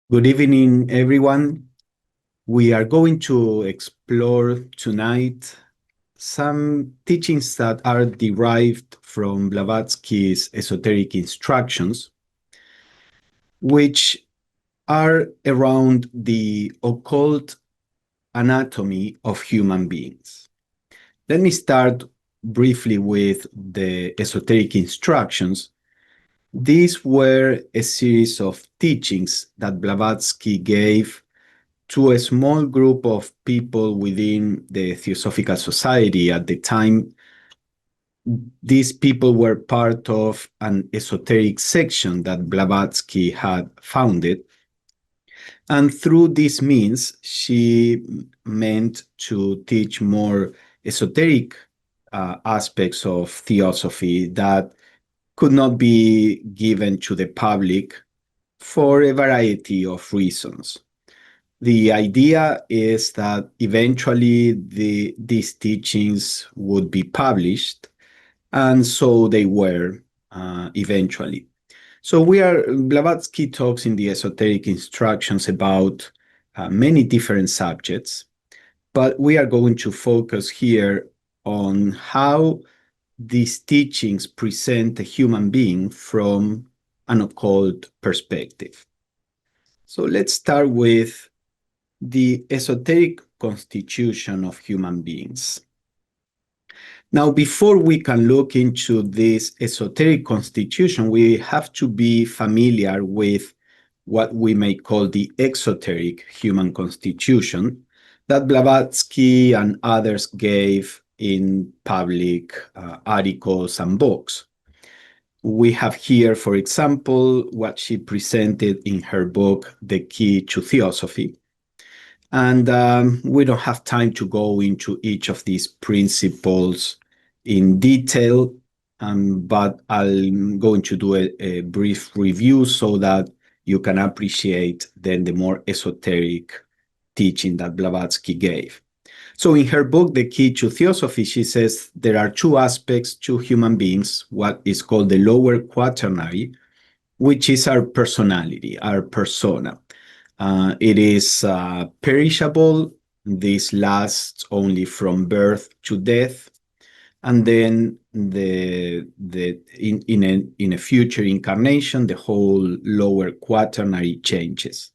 Good evening, everyone. We are going to explore tonight some teachings that are derived from Blavatsky's Esoteric Instructions, which are around the occult anatomy of human beings. Let me start briefly with the Esoteric Instructions. These were a series of teachings that Blavatsky gave to a small group of people within the Theosophical Society. At the time, these people were part of an esoteric section that Blavatsky had founded. And through this means, she meant to teach more esoteric aspects of theosophy that could not be given to the public for a variety of reasons. The idea is that eventually these teachings would be published, and so they were eventually. So Blavatsky talks in the Esoteric Instructions about many different subjects, but we are going to focus here on how these teachings present a human being from an occult perspective. So let's start with the esoteric constitution of human beings. Now, before we can look into this esoteric constitution, we have to be familiar with what we may call the exoteric human constitution that Blavatsky and others gave in public articles and books. We have here, for example, what she presented in her book, The Key to Theosophy. And we don't have time to go into each of these principles in detail, but I'm going to do a brief review so that you can appreciate then the more esoteric teaching that Blavatsky gave. So in her book, The Key to Theosophy, she says there are two aspects to human beings, what is called the lower quaternary, which is our personality, our persona. It is perishable. This lasts only from birth to death. And then in a future incarnation, the whole lower quaternary changes.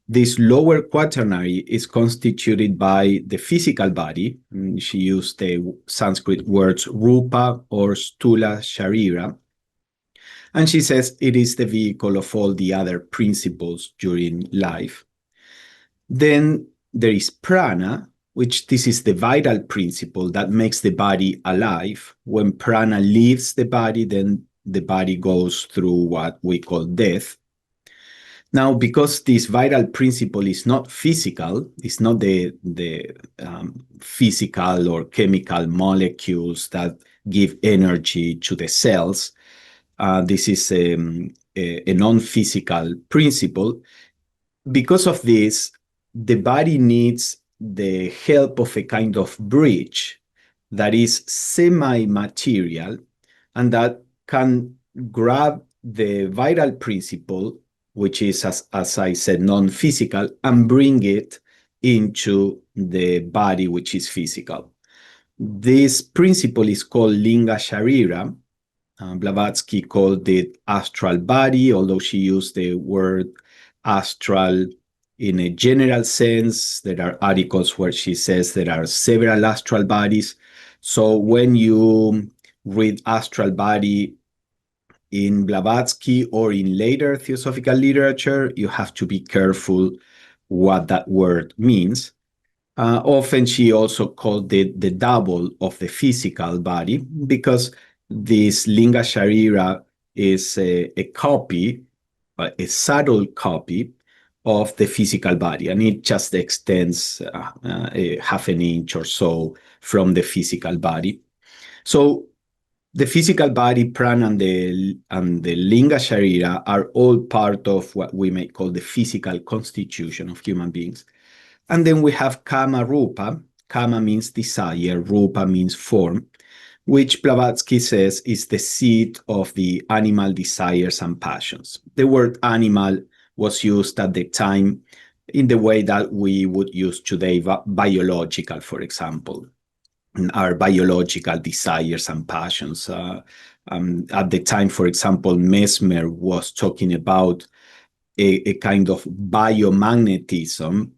This lower quaternary is constituted by the physical body. She used the Sanskrit words rupa or stula sharira. And she says it is the vehicle of all the other principles during life. Then there is prana, which this is the vital principle that makes the body alive. When prana leaves the body, then the body goes through what we call death. Now, because this vital principle is not physical, it's not the physical or chemical molecules that give energy to the cells, this is a non-physical principle. Because of this, the body needs the help of a kind of bridge that is semi-material and that can grab the vital principle, which is, as I said, non-physical, and bring it into the body, which is physical. This principle is called linga sharira. Blavatsky called it astral body, although she used the word astral in a general sense. There are articles where she says there are several astral bodies. So when you read astral body in Blavatsky or in later theosophical literature, you have to be careful what that word means. Often she also called it the double of the physical body because this linga sharira is a copy, a subtle copy of the physical body, and it just extends a half an inch or so from the physical body. So the physical body, prana, and the linga sharira are all part of what we may call the physical constitution of human beings. And then we have kama rupa. Kama means desire, rupa means form, which Blavatsky says is the seat of the animal desires and passions. The word animal was used at the time in the way that we would use today biological, for example, our biological desires and passions. At the time, for example, Mesmer was talking about a kind of biomagnetism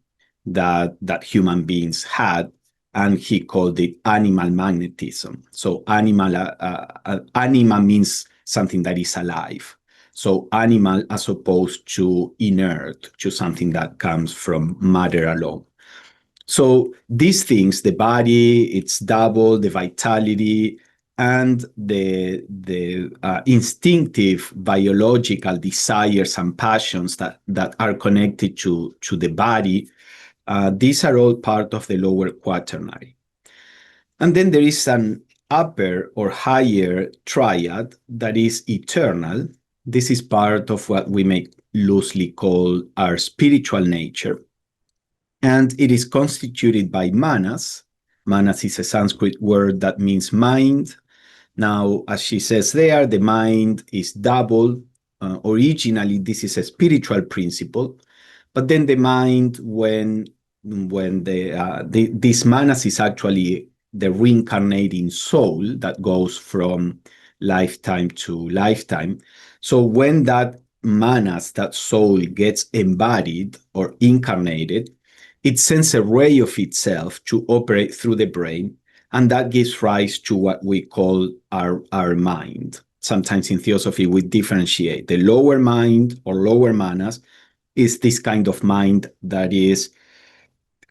that human beings had, and he called it animal magnetism. So anima means something that is alive. So animal as opposed to inert, to something that comes from matter alone. So these things, the body, its double, the vitality, and the instinctive biological desires and passions that are connected to the body, these are all part of the lower quaternary. And then there is an upper or higher triad that is eternal. This is part of what we may loosely call our spiritual nature. And it is constituted by manas. Manas is a Sanskrit word that means mind. Now, as she says there, the mind is double. Originally, this is a spiritual principle. But then the mind, when this manas is actually the reincarnating soul that goes from lifetime to lifetime. So when that manas, that soul, gets embodied or incarnated, it sends a ray of itself to operate through the brain, and that gives rise to what we call our mind. Sometimes in theosophy, we differentiate. The lower mind or lower manas is this kind of mind that is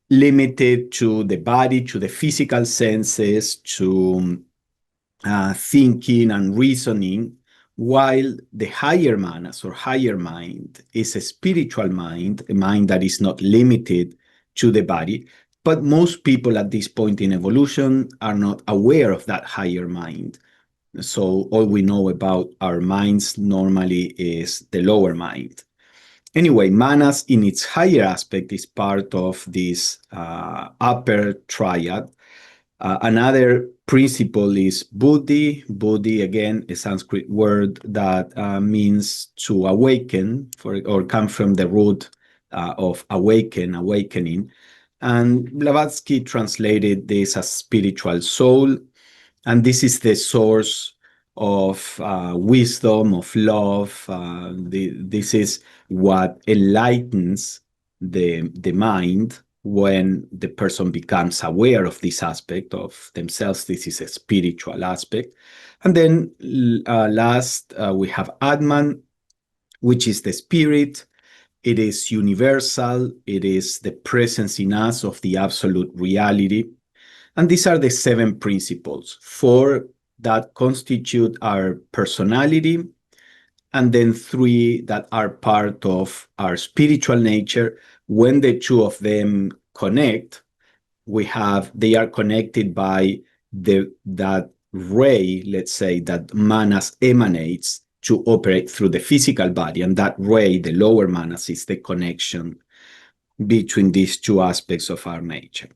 limited to the body, to the physical senses, to thinking and reasoning, while the higher manas or higher mind is a spiritual mind, a mind that is not limited to the body. But most people at this point in evolution are not aware of that higher mind. So all we know about our minds normally is the lower mind. Anyway, manas in its higher aspect is part of this upper triad. Another principle is buddhi. Buddhi, again, a Sanskrit word that means to awaken, or come from the root of awakening. And Blavatsky translated this as spiritual soul. And this is the source of wisdom, of love. This is what enlightens the mind when the person becomes aware of this aspect of themselves. This is a spiritual aspect. And then last, we have Atman, which is the spirit. It is universal. It is the presence in us of the absolute reality. And these are the 7 principles, 4 that constitute our personality, and then 3 that are part of our spiritual nature. When the 2 of them connect, they are connected by that ray, let's say, that manas emanates to operate through the physical body. And that ray, the lower manas, is the connection between these 2 aspects of our nature.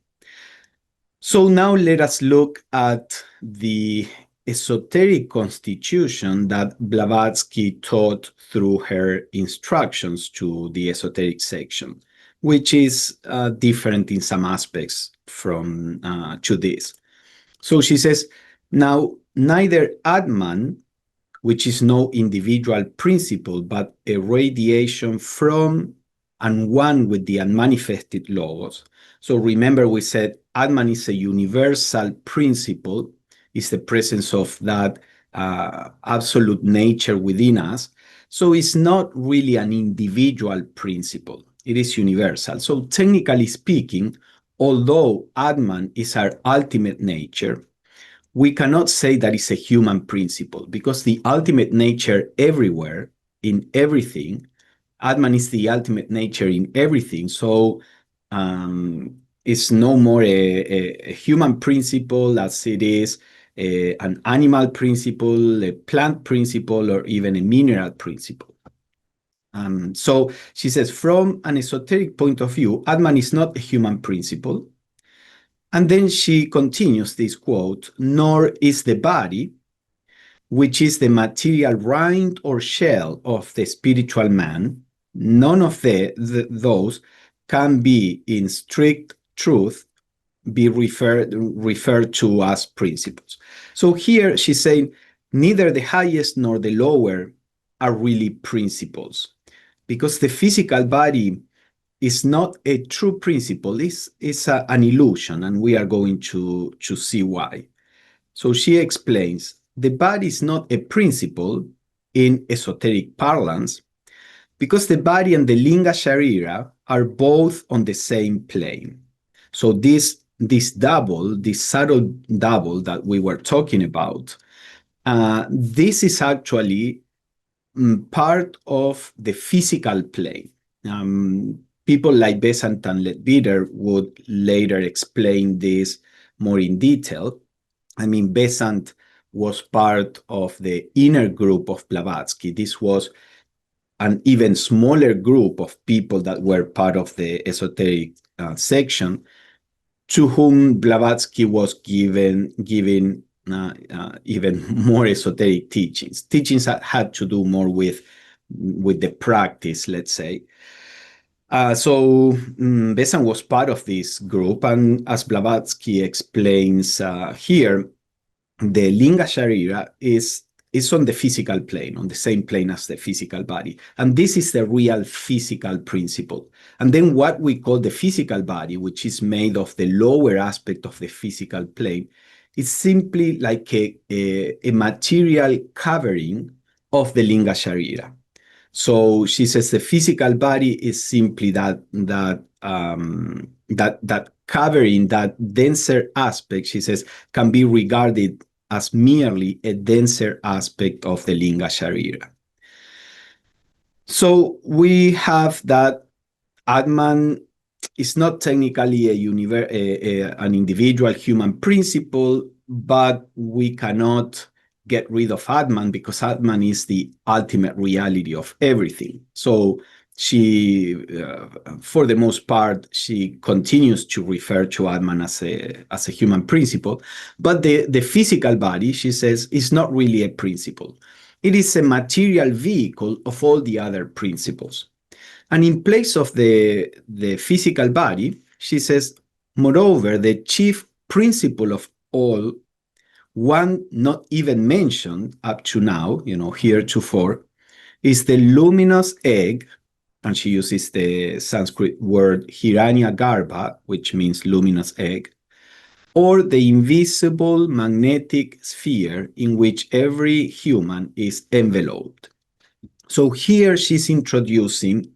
So now let us look at the esoteric constitution that Blavatsky taught through her instructions to the esoteric section, which is different in some aspects from to this. So she says, now neither Atman, which is no individual principle, but a radiation from and one with the unmanifested laws. So remember, we said Atman is a universal principle, is the presence of that absolute nature within us. So it's not really an individual principle. It is universal. So technically speaking, although Atman is our ultimate nature, we cannot say that it's a human principle, because the ultimate nature everywhere, in everything, Atman is the ultimate nature in everything. So it's no more a human principle as it is an animal principle, a plant principle, or even a mineral principle. So she says, from an esoteric point of view, Atman is not a human principle. And then she continues this quote, nor is the body, which is the material rind or shell of the spiritual man, none of those can be in strict truth be referred to as principles. So here she's saying neither the highest nor the lower are really principles, because the physical body is not a true principle, it's an illusion, and we are going to see why. So she explains the body is not a principle in esoteric parlance, because the body and the linga sharira are both on the same plane. So this subtle double that we were talking about, this is actually part of the physical plane. People like Besant and Leadbeater would later explain this more in detail. I mean, Besant was part of the inner group of Blavatsky. This was an even smaller group of people that were part of the esoteric section, to whom Blavatsky was giving even more esoteric teachings that had to do more with the practice, let's say. So Besant was part of this group, and as Blavatsky explains here, the linga sharira is on the physical plane, on the same plane as the physical body. And this is the real physical principle. And then what we call the physical body, which is made of the lower aspect of the physical plane, is simply like a material covering of the linga sharira. So she says the physical body is simply that covering, that denser aspect, she says, can be regarded as merely a denser aspect of the linga sharira. So we have that Atman is not technically an individual human principle, but we cannot get rid of Atman because Atman is the ultimate reality of everything. So she, for the most part, she continues to refer to Atman as a human principle, but the physical body, she says, is not really a principle. It is a material vehicle of all the other principles. And in place of the physical body, she says, moreover, the chief principle of all, one not even mentioned up to now, heretofore, is the luminous egg, and she uses the Sanskrit word hiranyagarbha, which means luminous egg, or the invisible magnetic sphere in which every human is enveloped. So here she's introducing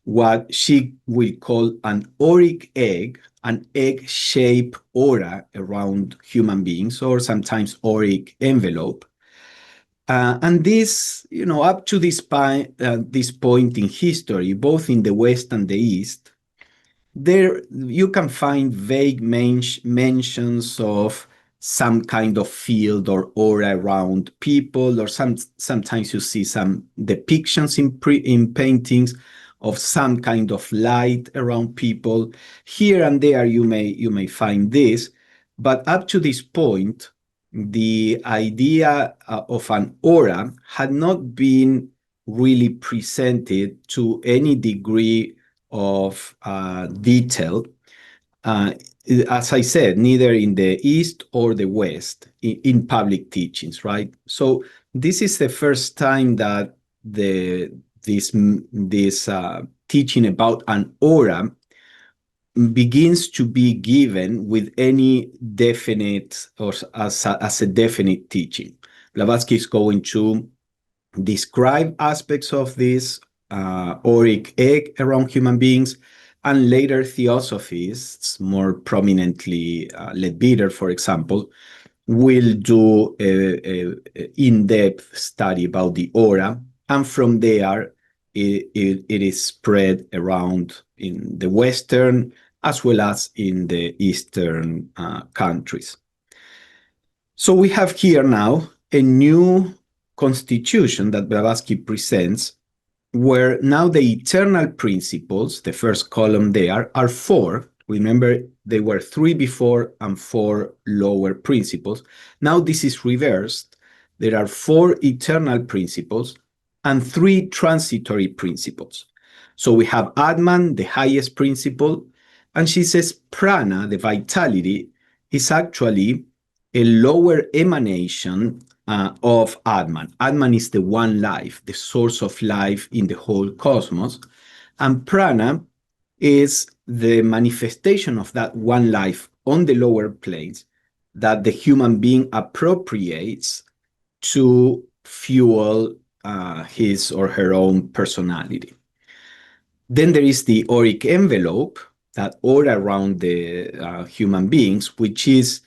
what she will call an auric egg, an egg-shaped aura around human beings, or sometimes auric envelope. And this, up to this point in history, both in the West and the East, there you can find vague mentions of some kind of field or aura around people, or sometimes you see some depictions in paintings of some kind of light around people. Here and there you may find this, but up to this point, the idea of an aura had not been really presented to any degree of detail, as I said, neither in the East or the West in public teachings, right? So this is the first time that this teaching about an aura begins to be given with any definite, or as a definite teaching. Blavatsky is going to describe aspects of this auric egg around human beings, and later theosophists, more prominently Leadbeater, for example, will do an in-depth study about the aura, and from there it is spread around in the Western as well as in the Eastern countries. So we have here now a new constitution that Blavatsky presents, where now the eternal principles, the first column there, are four. Remember, there were three before and four lower principles. Now this is reversed. There are four eternal principles and three transitory principles. So we have Atman, the highest principle, and she says prana, the vitality, is actually a lower emanation of Atman. Atman is the one life, the source of life in the whole cosmos, and prana is the manifestation of that one life on the lower planes that the human being appropriates to fuel his or her own personality. Then there is the auric envelope, that aura around the human beings, which is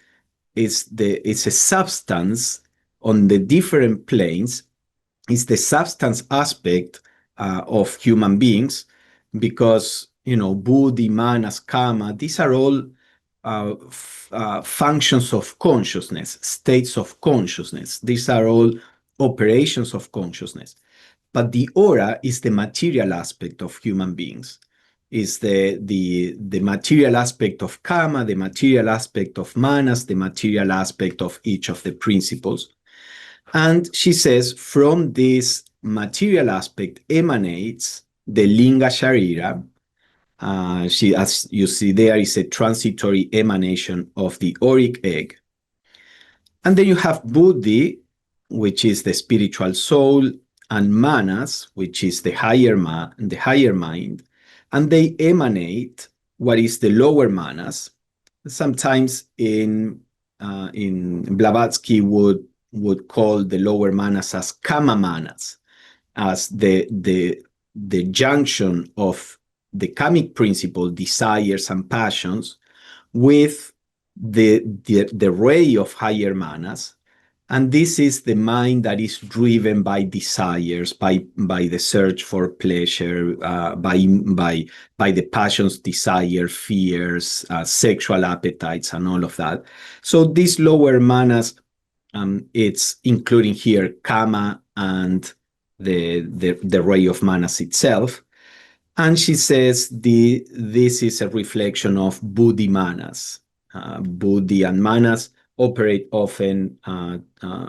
a substance on the different planes. It's the substance aspect of human beings, because buddhi, manas, kama, these are all functions of consciousness, states of consciousness. These are all operations of consciousness. But the aura is the material aspect of human beings, is the material aspect of kama, the material aspect of manas, the material aspect of each of the principles. And she says from this material aspect emanates the linga sharira. As you see there, is a transitory emanation of the auric egg. And then you have buddhi, which is the spiritual soul, and manas, which is the higher mind, and they emanate what is the lower manas. Sometimes in Blavatsky would call the lower manas as kama manas, as the junction of the kamic principle, desires and passions, with the ray of higher manas. And this is the mind that is driven by desires, by the search for pleasure, by the passions, desire, fears, sexual appetites, and all of that. So these lower manas, it's including here kama and the ray of manas itself. And she says this is a reflection of buddhi manas. Buddhi and manas operate often,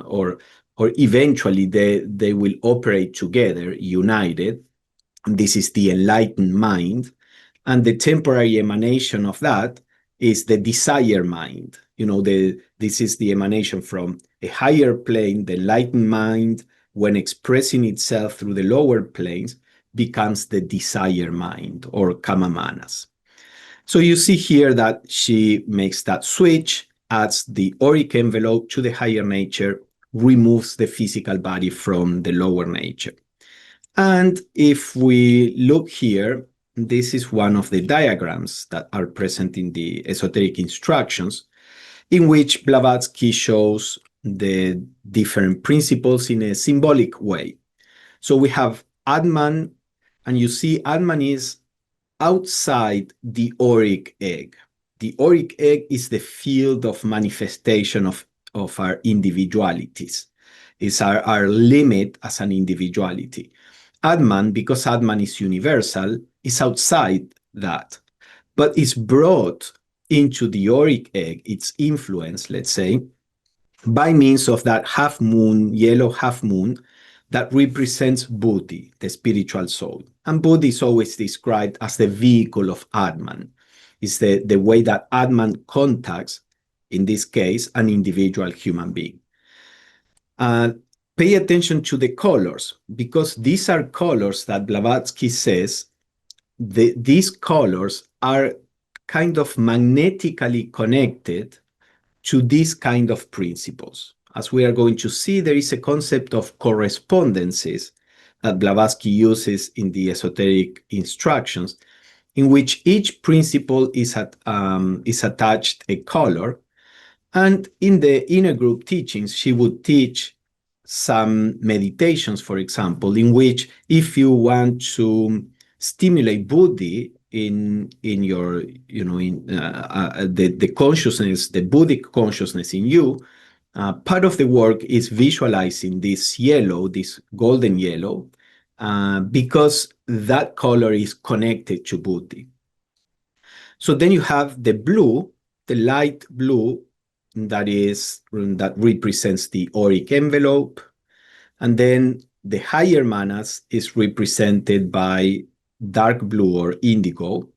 or eventually they will operate together, united. And this is the enlightened mind. And the temporary emanation of that is the desire mind. This is the emanation from a higher plane. The enlightened mind, when expressing itself through the lower planes, becomes the desire mind, or kama manas. So you see here that she makes that switch, adds the auric envelope to the higher nature, removes the physical body from the lower nature. And if we look here, this is one of the diagrams that are present in the Esoteric Instructions, in which Blavatsky shows the different principles in a symbolic way. So we have Atman, and you see Atman is outside the auric egg. The auric egg is the field of manifestation of our individualities. It's our limit as an individuality. Atman, because Atman is universal, is outside that, but is brought into the auric egg, its influence, let's say, by means of that half moon, yellow half moon, that represents buddhi, the spiritual soul. And buddhi is always described as the vehicle of Atman. It's the way that Atman contacts, in this case, an individual human being. Pay attention to the colors, because these are colors that Blavatsky says these colors are kind of magnetically connected to these kind of principles. As we are going to see, there is a concept of correspondences that Blavatsky uses in the Esoteric Instructions, in which each principle is attached a color. And in the inner group teachings, she would teach some meditations, for example, in which if you want to stimulate buddhi in your, the consciousness, the Buddhic consciousness in you, part of the work is visualizing this yellow, this golden yellow, because that color is connected to buddhi. So then you have the blue, the light blue, that represents the auric envelope, and then the higher manas is represented by dark blue or indigo.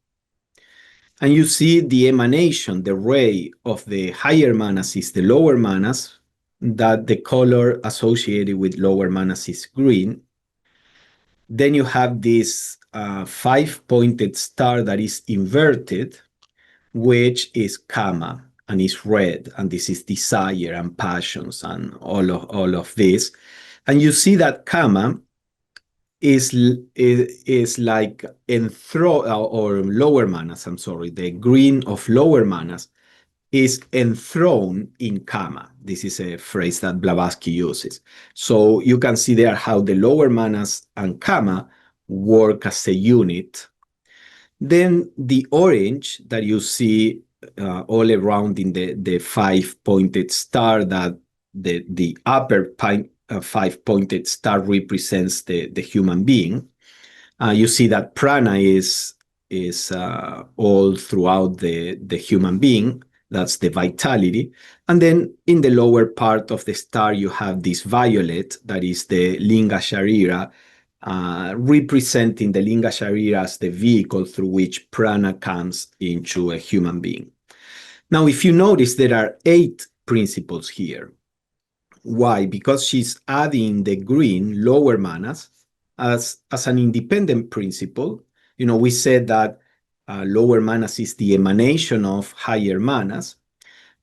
And you see the emanation, the ray of the higher manas is the lower manas, that the color associated with lower manas is green. Then you have this five-pointed star that is inverted, which is kama and is red, and this is desire and passions and all of this. And you see that kama is like enthroned, or lower manas, I'm sorry, the green of lower manas is enthroned in kama. This is a phrase that Blavatsky uses. So you can see there how the lower manas and kama work as a unit. Then the orange that you see all around in the five-pointed star, that the upper five-pointed star represents the human being. You see that prana is all throughout the human being. That's the vitality. And then in the lower part of the star, you have this violet, that is the linga sharira, representing the linga sharira as the vehicle through which prana comes into a human being. Now, if you notice, there are 8 principles here. Why? Because she's adding the green, lower manas, as an independent principle. You know, we said that lower manas is the emanation of higher manas,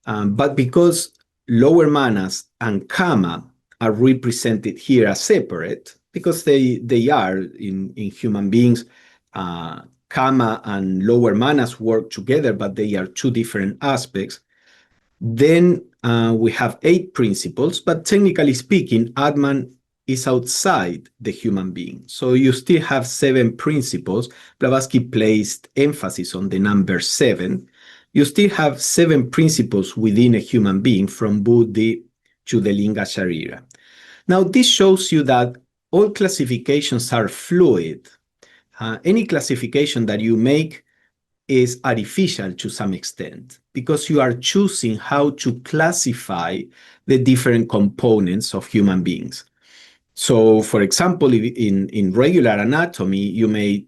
but because lower manas and kama are represented here as separate, because they are in human beings, kama and lower manas work together, but they are 2 different aspects. Then we have 8 principles, but technically speaking, Atman is outside the human being. So you still have 7 principles. Blavatsky placed emphasis on the number 7. You still have 7 principles within a human being, from buddhi to the linga sharira. Now, this shows you that all classifications are fluid. Any classification that you make is artificial to some extent, because you are choosing how to classify the different components of human beings. So, for example, in regular anatomy, you may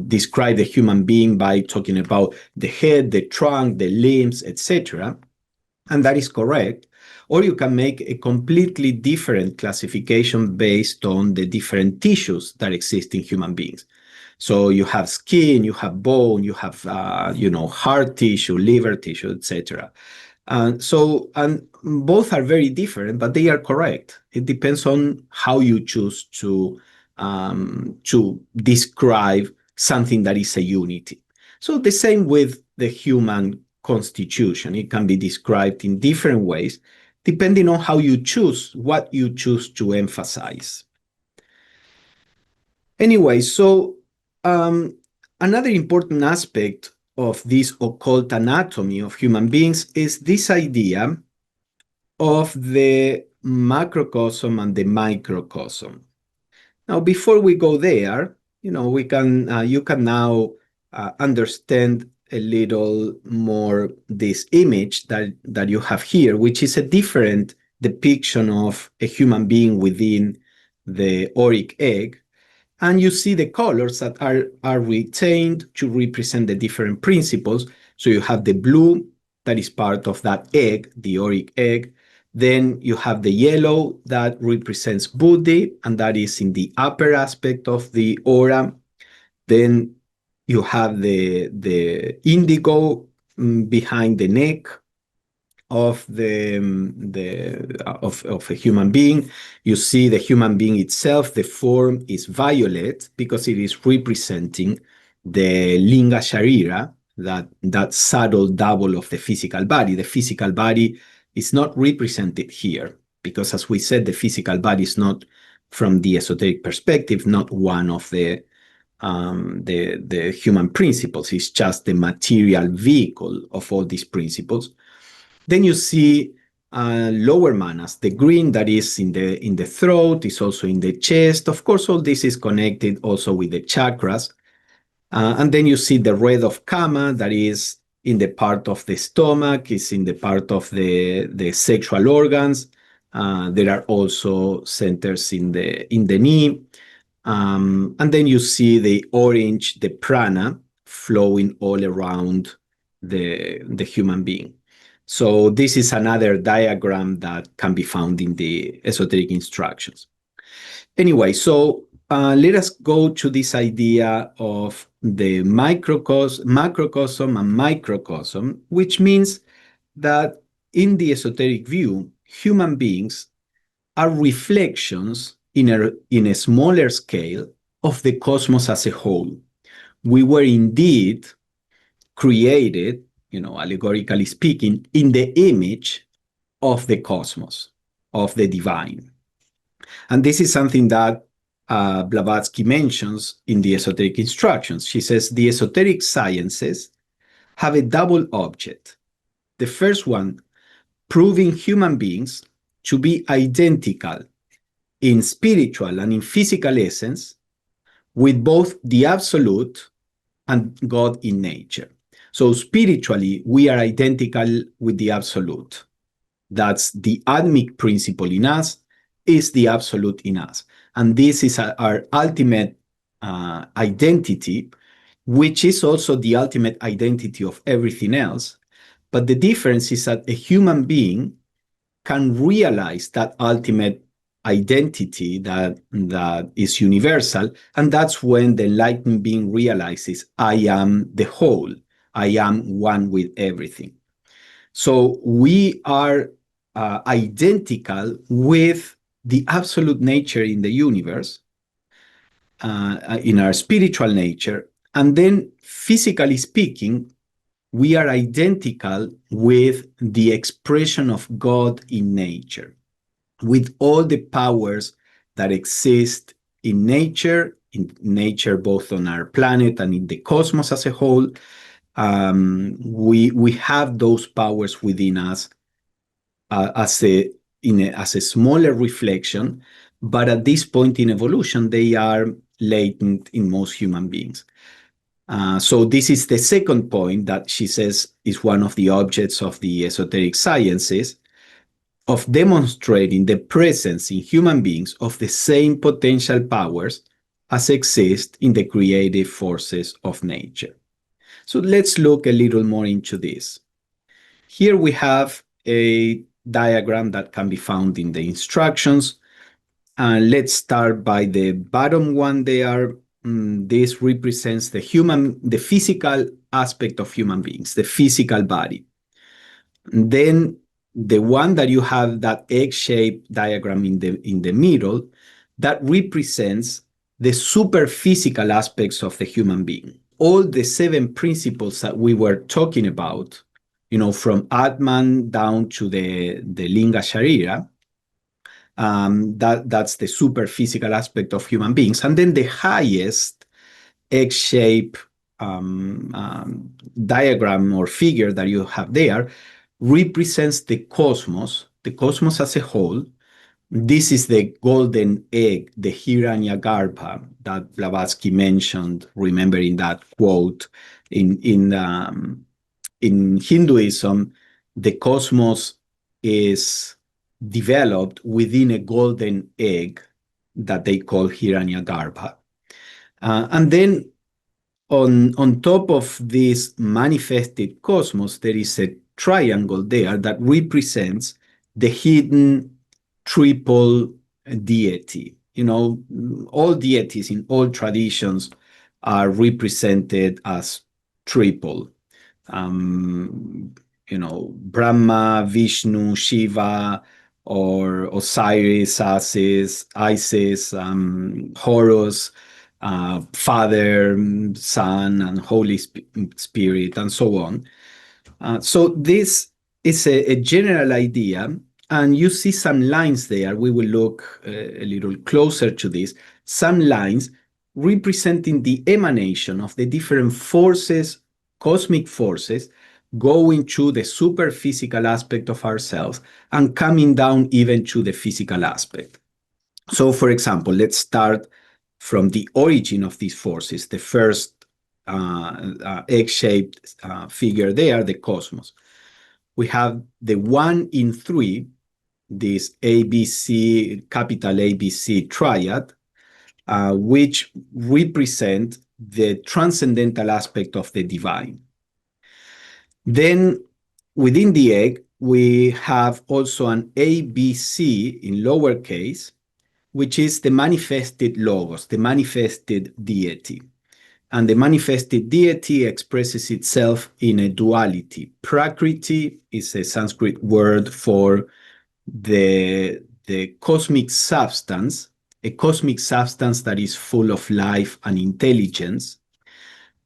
describe the human being by talking about the head, the trunk, the limbs, etc. And that is correct. Or you can make a completely different classification based on the different tissues that exist in human beings. So you have skin, you have bone, you have heart tissue, liver tissue, etc. And both are very different, but they are correct. It depends on how you choose to describe something that is a unity. So the same with the human constitution. It can be described in different ways, depending on how you choose, what you choose to emphasize. Anyway, so another important aspect of this occult anatomy of human beings is this idea of the macrocosm and the microcosm. Now, before we go there, you can now understand a little more this image that you have here, which is a different depiction of a human being within the auric egg. And you see the colors that are retained to represent the different principles. So you have the blue, that is part of that egg, the auric egg. Then you have the yellow that represents buddhi, and that is in the upper aspect of the aura. Then you have the indigo behind the neck of of a human being. You see the human being itself, the form is violet because it is representing the linga sharira, that subtle double of the physical body. The physical body is not represented here because, as we said, the physical body is not, from the esoteric perspective, not one of the human principles. It's just the material vehicle of all these principles. Then you see lower manas, the green that is in the throat, is also in the chest. Of course, all this is connected also with the chakras. And then you see the red of kama that is in the part of the stomach, is in the part of the sexual organs. There are also centers in the knee. And then you see the orange, the prana, flowing all around the human being. So this is another diagram that can be found in the Esoteric Instructions. Anyway, so let us go to this idea of the macrocosm and microcosm, which means that in the esoteric view, human beings are reflections in a smaller scale of the cosmos as a whole. We were indeed created, allegorically speaking, in the image of the cosmos, of the divine. And this is something that Blavatsky mentions in the Esoteric Instructions. She says the esoteric sciences have a double object. The first one, proving human beings to be identical in spiritual and in physical essence with both the absolute and God in nature. So spiritually, we are identical with the absolute. That's the Atmic principle in us, is the absolute in us. And this is our ultimate identity, which is also the ultimate identity of everything else. But the difference is that a human being can realize that ultimate identity that is universal. And that's when the enlightened being realizes, I am the whole. I am one with everything. So we are identical with the absolute nature in the universe, in our spiritual nature. And then physically speaking, we are identical with the expression of God in nature, with all the powers that exist in nature both on our planet and in the cosmos as a whole. We have those powers within us as a smaller reflection, but at this point in evolution, they are latent in most human beings. So this is the second point that she says is one of the objects of the esoteric sciences, of demonstrating the presence in human beings of the same potential powers as exist in the creative forces of nature. So let's look a little more into this. Here we have a diagram that can be found in the instructions. Let's start by the bottom one there. This represents the physical aspect of human beings, the physical body. Then the one that you have, that egg-shaped diagram in the middle, that represents the superphysical aspects of the human being. All the 7 principles that we were talking about, from Atman down to the Linga Sharira, that's the superphysical aspect of human beings. And then the highest egg-shaped diagram or figure that you have there represents the cosmos as a whole. This is the golden egg, the Hiranyagarbha that Blavatsky mentioned, remembering that quote. In Hinduism, the cosmos is developed within a golden egg that they call Hiranyagarbha. And then on top of this manifested cosmos, there is a triangle there that represents the hidden triple deity. All deities in all traditions are represented as triple. Brahma, Vishnu, Shiva, or Osiris, Isis, Horus, Father, Son, and Holy Spirit, and so on. So this is a general idea, and you see some lines there. We will look a little closer to this. Some lines representing the emanation of the different forces, cosmic forces, going to the superphysical aspect of ourselves and coming down even to the physical aspect. So, for example, let's start from the origin of these forces, the first egg-shaped figure there, the cosmos. We have the 1 in 3, this ABC, capital ABC triad, which represent the transcendental aspect of the divine. Then within the egg, we have also an ABC in lowercase, which is the manifested logos, the manifested deity. And the manifested deity expresses itself in a duality. Prakriti is a Sanskrit word for the cosmic substance, a cosmic substance that is full of life and intelligence.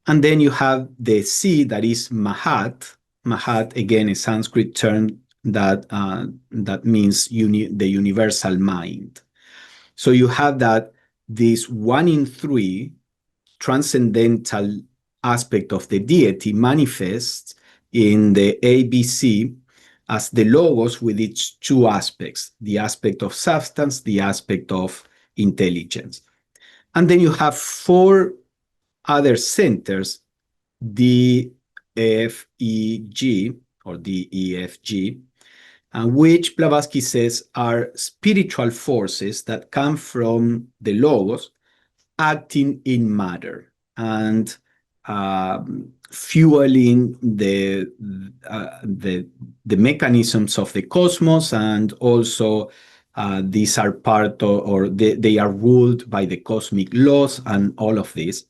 And then you have the C, that is Mahat. Mahat, again, a Sanskrit term that means the universal mind. So you have that this 1 in 3 transcendental aspect of the deity manifests in the ABC as the logos with its 2 aspects, the aspect of substance, the aspect of intelligence. And then you have 4 other centers, D, F, E, G, or D, E, F, G, which Blavatsky says are spiritual forces that come from the logos acting in matter and fueling the mechanisms of the cosmos, and also these are part of, or they are ruled by the cosmic laws and all of this.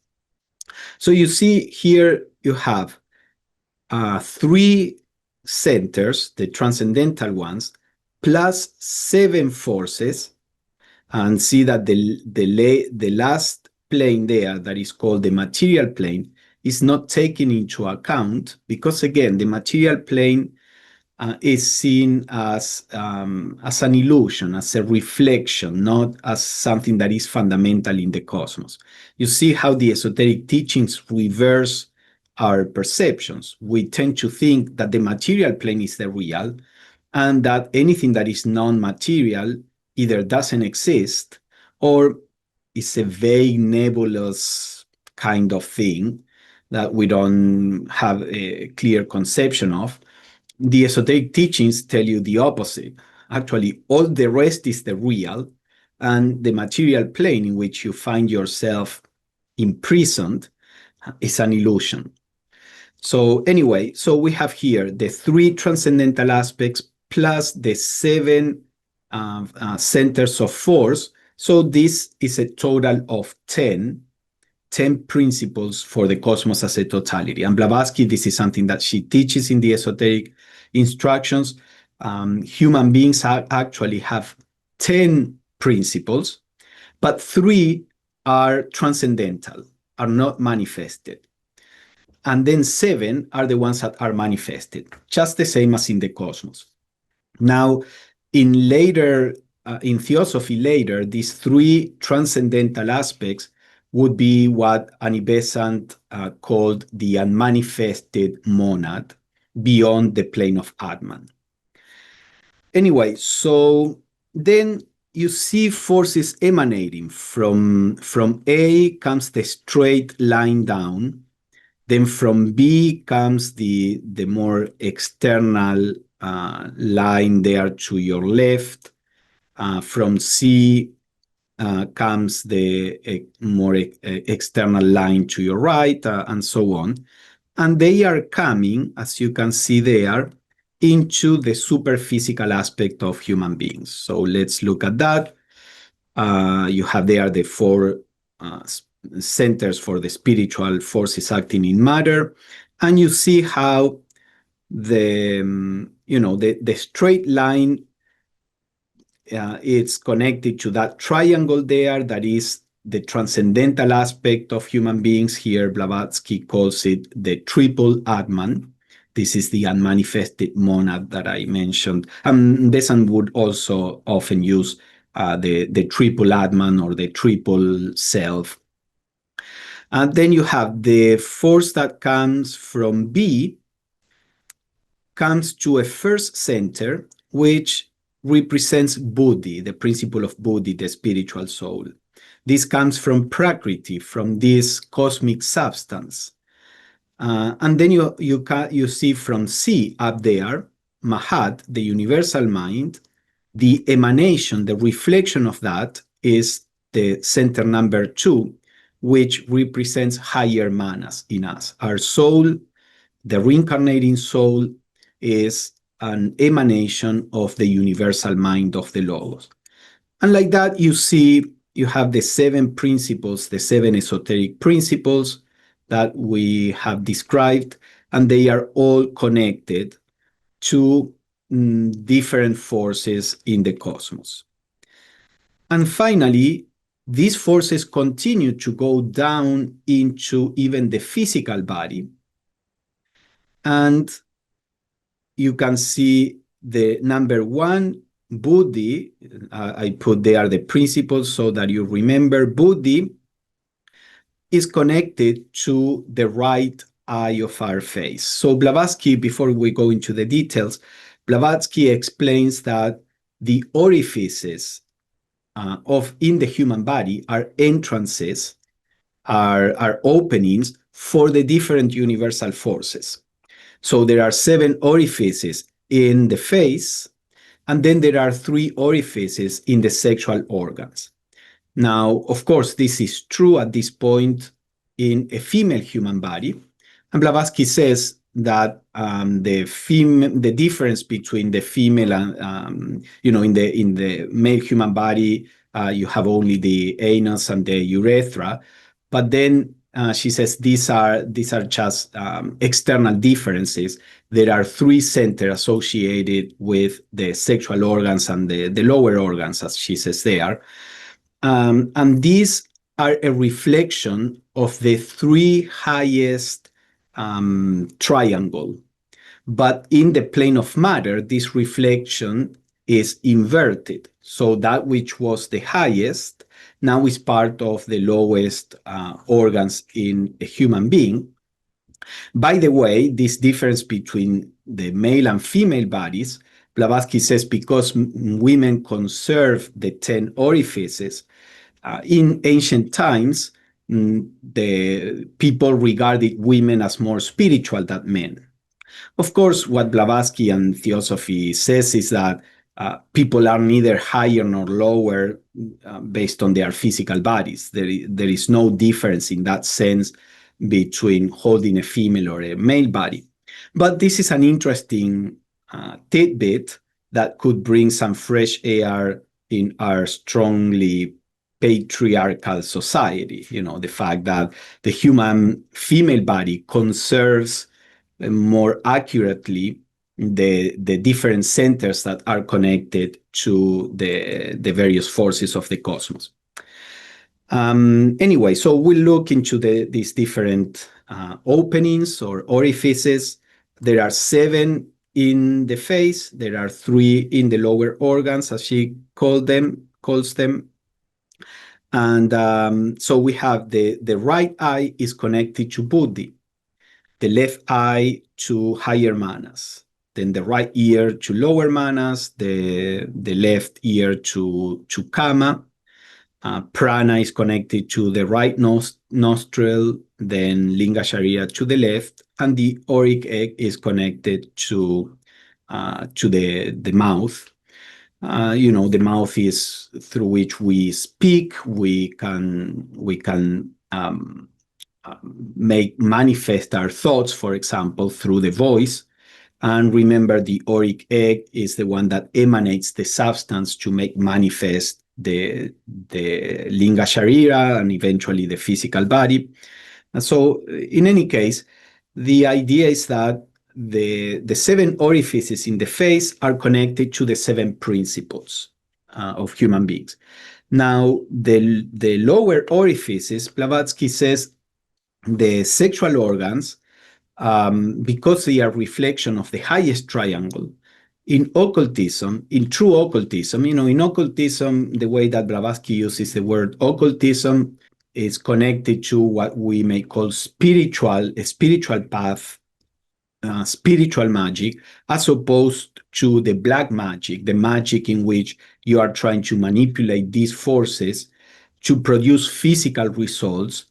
So you see here you have 3 centers, the transcendental ones, plus 7 forces, and see that the last plane there, that is called the material plane, is not taken into account because, again, the material plane is seen as an illusion, as a reflection, not as something that is fundamental in the cosmos. You see how the esoteric teachings reverse our perceptions. We tend to think that the material plane is the real, and that anything that is non-material either doesn't exist or is a vague, nebulous kind of thing that we don't have a clear conception of. The esoteric teachings tell you the opposite. Actually, all the rest is the real, and the material plane in which you find yourself imprisoned is an illusion. So anyway, so we have here the 3 transcendental aspects plus the 7 centers of force. So this is a total of 10 principles for the cosmos as a totality. And Blavatsky, this is something that she teaches in the Esoteric Instructions. Human beings actually have 10 principles, but 3 are transcendental, are not manifested. And then 7 are the ones that are manifested, just the same as in the cosmos. Now, in theosophy later, these 3 transcendental aspects would be what Annie Besant called the unmanifested monad beyond the plane of Atman. Anyway, so then you see forces emanating from A comes the straight line down. Then from B comes the more external line there to your left. From C comes the more external line to your right, and so on. And they are coming, as you can see there, into the superphysical aspect of human beings. So let's look at that. You have there the 4 centers for the spiritual forces acting in matter, and you see how the straight line it's connected to that triangle there, that is the transcendental aspect of human beings. Here Blavatsky calls it the triple Atman. This is the unmanifested monad that I mentioned. Besant would also often use the triple Atman or the triple self. And then you have the force that comes from B, comes to a first center, which represents Buddhi, the principle of Buddhi, the spiritual soul. This comes from Prakriti, from this cosmic substance. And then you see from C up there, Mahat, the universal mind. The emanation, the reflection of that is the center number 2, which represents higher manas in us. Our soul, the reincarnating soul, is an emanation of the universal mind of the Logos. And like that, you see, you have the 7 principles, the 7 esoteric principles that we have described, and they are all connected to different forces in the cosmos. And finally, these forces continue to go down into even the physical body. And you can see the number 1, buddhi. I put there the principles so that you remember. Buddhi is connected to the right eye of our face. So Blavatsky, before we go into the details, Blavatsky explains that the orifices in the human body are entrances, are openings for the different universal forces. So there are 7 orifices in the face, and then there are 3 orifices in the sexual organs. Now, of course, this is true at this point in a female human body. And Blavatsky says that the difference between the female and, in the male human body, you have only the anus and the urethra. But then she says these are just external differences. There are 3 centers associated with the sexual organs and the lower organs, as she says there. And these are a reflection of the 3 highest triangle. But in the plane of matter, this reflection is inverted. So that which was the highest now is part of the lowest organs in a human being. By the way, this difference between the male and female bodies, Blavatsky says, because women conserve the 10 orifices, in ancient times, the people regarded women as more spiritual than men. Of course, what Blavatsky and Theosophy says is that people are neither higher nor lower based on their physical bodies. There is no difference in that sense between holding a female or a male body. But this is an interesting tidbit that could bring some fresh air in our strongly patriarchal society. The fact that the human female body conserves more accurately the different centers that are connected to the various forces of the cosmos. Anyway, so we'll look into these different openings or orifices. There are 7 in the face. There are 3 in the lower organs, as she calls them. And so we have the right eye is connected to buddhi, the left eye to higher manas, then the right ear to lower manas, the left ear to kama. Prana is connected to the right nostril, then linga sharira to the left, and the auric egg is connected to the mouth. The mouth is through which we speak. We can make manifest our thoughts, for example, through the voice. And remember, the auric egg is the one that emanates the substance to make manifest the linga sharira and eventually the physical body. And so, in any case, the idea is that the 7 orifices in the face are connected to the 7 principles of human beings. Now, the lower orifices, Blavatsky says, the sexual organs, because they are reflection of the highest triangle, in occultism, in true occultism, in occultism, the way that Blavatsky uses the word occultism is connected to what we may call a spiritual path, spiritual magic, as opposed to the black magic, the magic in which you are trying to manipulate these forces to produce physical results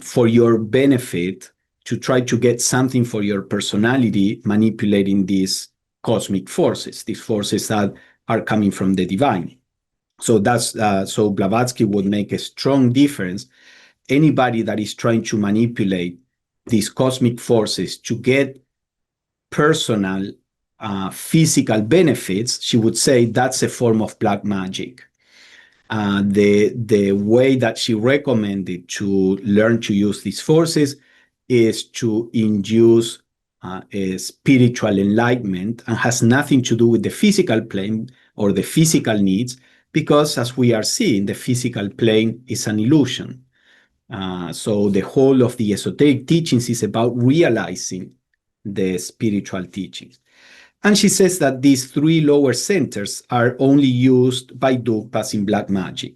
for your benefit, to try to get something for your personality, manipulating these cosmic forces, these forces that are coming from the divine. So so Blavatsky would make a strong difference. Anybody that is trying to manipulate these cosmic forces to get personal physical benefits, she would say that's a form of black magic. The way that she recommended to learn to use these forces is to induce a spiritual enlightenment, and has nothing to do with the physical plane or the physical needs, because as we are seeing, the physical plane is an illusion. So the whole of the esoteric teachings is about realizing the spiritual teachings. And she says that these three lower centers are only used by Dugpas in black magic,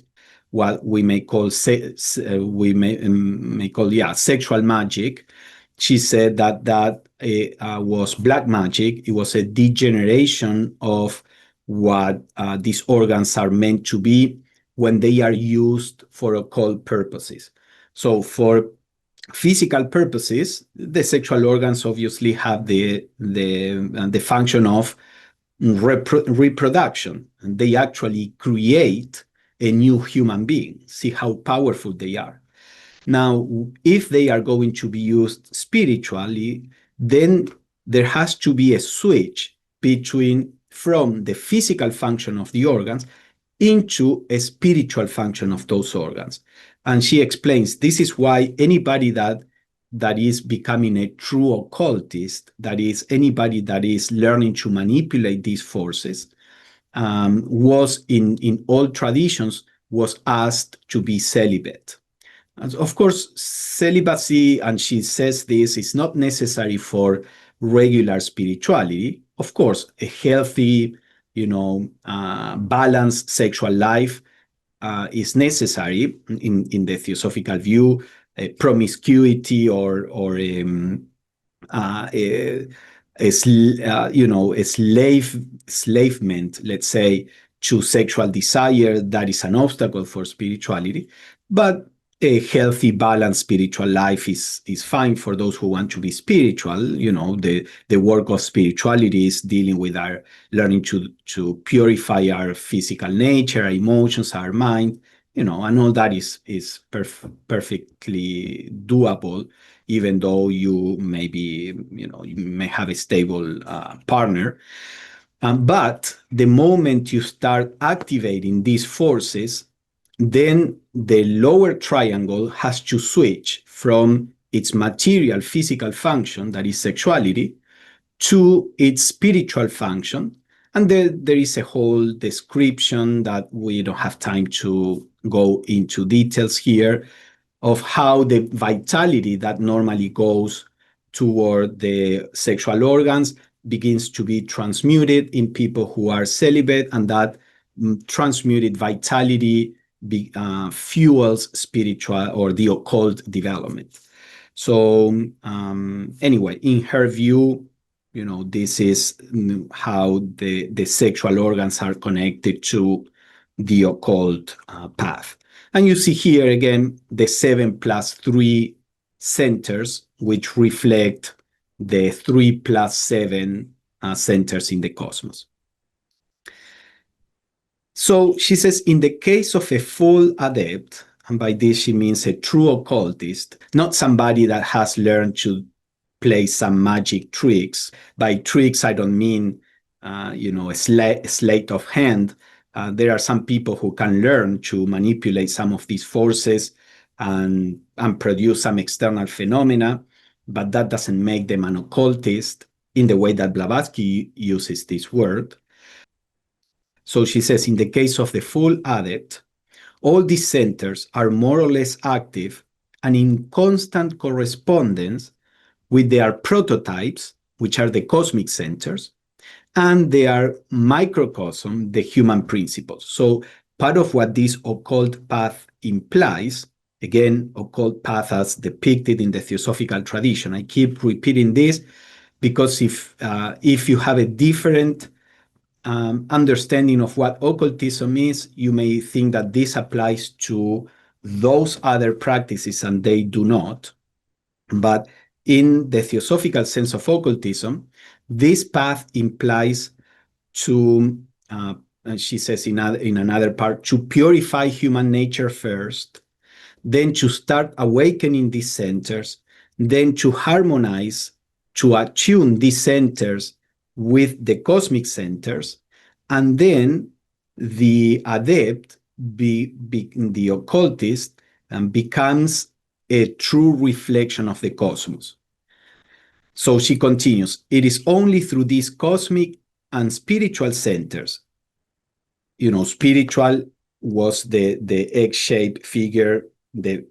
what we may call sexual magic. She said that was black magic. It was a degeneration of what these organs are meant to be when they are used for occult purposes. So for physical purposes, the sexual organs obviously have the function of reproduction. And they actually create a new human being. See how powerful they are. Now, if they are going to be used spiritually, then there has to be a switch from the physical function of the organs into a spiritual function of those organs. And she explains this is why anybody that is becoming a true occultist, that is anybody that is learning to manipulate these forces, was in all traditions was asked to be celibate. And of course, celibacy, and she says this, is not necessary for regular spirituality. Of course, a healthy, balanced sexual life is necessary in the theosophical view. Promiscuity or enslavement, let's say, to sexual desire, that is an obstacle for spirituality. But a healthy, balanced spiritual life is fine for those who want to be spiritual. The work of spirituality is dealing with our learning to purify our physical nature, our emotions, our mind, and all that is perfectly doable, even though you may have a stable partner. But the moment you start activating these forces, then the lower triangle has to switch from its material physical function, that is sexuality, to its spiritual function. And there is a whole description that we don't have time to go into details here of how the vitality that normally goes toward the sexual organs begins to be transmuted in people who are celibate, and that transmuted vitality fuels spiritual or the occult development. So anyway, in her view, this is how the sexual organs are connected to the occult path. And you see here again the 7+3 centers, which reflect the 3+7 centers in the cosmos. So she says, in the case of a full adept, and by this she means a true occultist, not somebody that has learned to play some magic tricks. By tricks, I don't mean, a sleight of hand. There are some people who can learn to manipulate some of these forces and produce some external phenomena, but that doesn't make them an occultist in the way that Blavatsky uses this word. So she says, in the case of the full adept, all these centers are more or less active and in constant correspondence with their prototypes, which are the cosmic centers, and their microcosm, the human principles. So part of what this occult path implies, again, occult path as depicted in the Theosophical tradition. I keep repeating this because if you have a different understanding of what occultism is, you may think that this applies to those other practices, and they do not. But in the theosophical sense of occultism, this path implies to and she says in another part, to purify human nature first, then to start awakening these centers, then to harmonize, to attune these centers with the cosmic centers, and then the adept, the occultist, becomes a true reflection of the cosmos. So she continues, it is only through these cosmic and spiritual centers, spiritual was the egg-shaped figure, the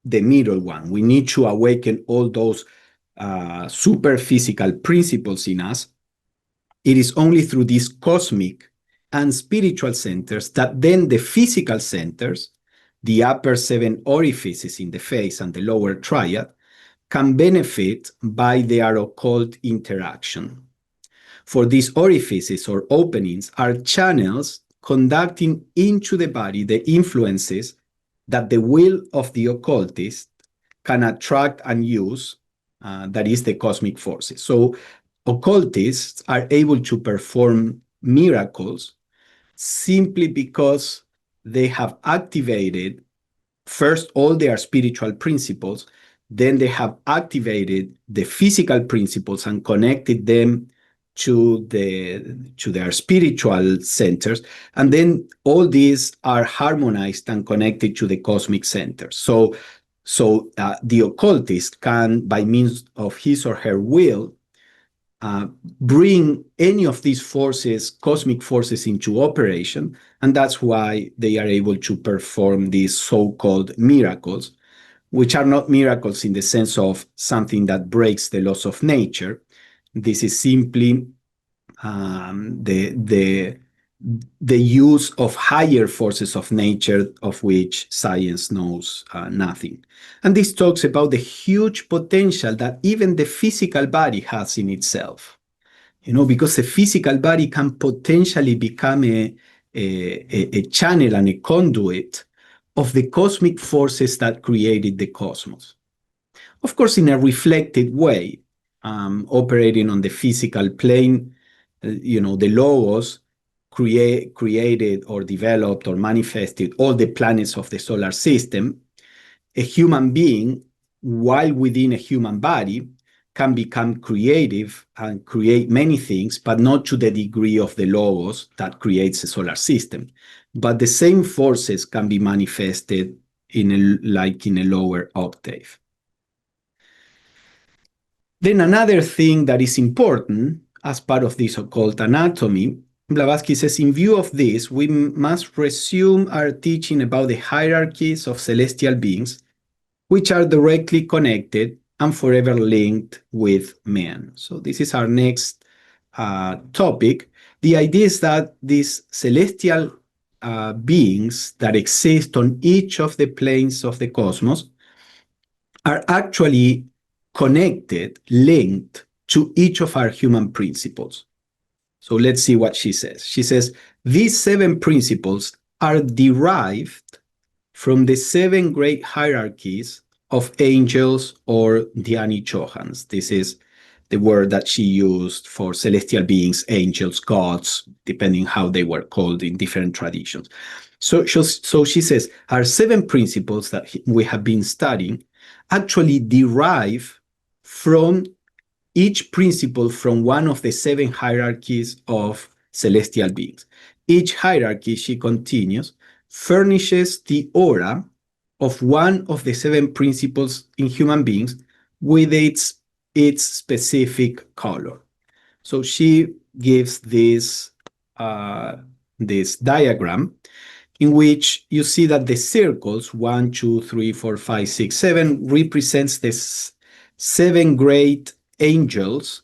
middle one. We need to awaken all those super physical principles in us. It is only through these cosmic and spiritual centers that then the physical centers, the upper 7 orifices in the face and the lower triad, can benefit by their occult interaction. For these orifices or openings are channels conducting into the body the influences that the will of the occultist can attract and use, that is the cosmic forces. So occultists are able to perform miracles simply because they have activated first all their spiritual principles, then they have activated the physical principles and connected them to their spiritual centers, and then all these are harmonized and connected to the cosmic centers. So the occultist can, by means of his or her will, bring any of these forces, cosmic forces, into operation, and that's why they are able to perform these so-called miracles, which are not miracles in the sense of something that breaks the laws of nature. This is simply the use of higher forces of nature of which science knows nothing. And this talks about the huge potential that even the physical body has in itself. Because the physical body can potentially become a channel and a conduit of the cosmic forces that created the cosmos. Of course, in a reflected way, operating on the physical plane, the logos created or developed or manifested all the planets of the solar system. A human being, while within a human body, can become creative and create many things, but not to the degree of the logos that creates a solar system. But the same forces can be manifested in a lower octave. Then another thing that is important as part of this occult anatomy, Blavatsky says, in view of this, we must resume our teaching about the hierarchies of celestial beings, which are directly connected and forever linked with man. So this is our next topic. The idea is that these celestial beings that exist on each of the planes of the cosmos are actually connected, linked to each of our human principles. So let's see what she says. She says, these 7 principles are derived from the 7 great hierarchies of angels or Dhyani-Chohans. This is the word that she used for celestial beings, angels, gods, depending how they were called in different traditions. So she says, our 7 principles that we have been studying actually derive from each principle from one of the 7 hierarchies of celestial beings. Each hierarchy, she continues, furnishes the aura of one of the 7 principles in human beings with its specific color. So she gives this diagram in which you see that the circles 1, 2, 3, 4, 5, 6, 7 represents the 7 great angels,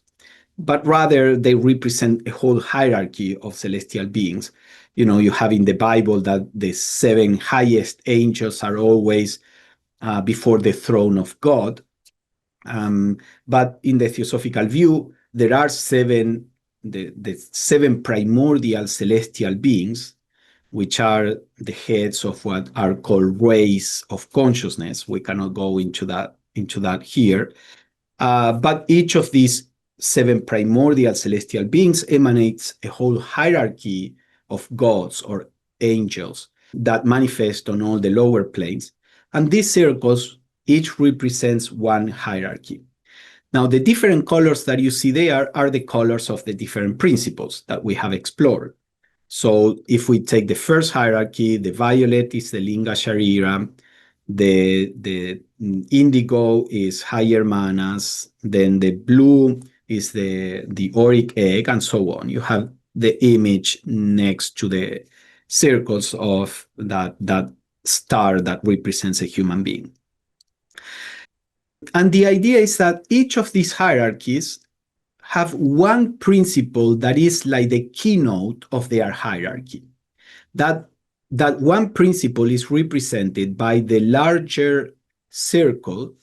but rather they represent a whole hierarchy of celestial beings. You have in the Bible that the 7 highest angels are always before the throne of God. But in the Theosophical view, there are the 7 primordial celestial beings, which are the heads of what are called rays of consciousness. We cannot go into that here. But each of these 7 primordial celestial beings emanates a whole hierarchy of gods or angels that manifest on all the lower planes. And these circles each represents one hierarchy. Now, the different colors that you see there are the colors of the different principles that we have explored. So if we take the first hierarchy, the violet is the Linga Sharira, the indigo is higher manas, then the blue is the auric egg, and so on. You have the image next to the circles of that star that represents a human being. And the idea is that each of these hierarchies have one principle that is like the keynote of their hierarchy. That one principle is represented by the larger circle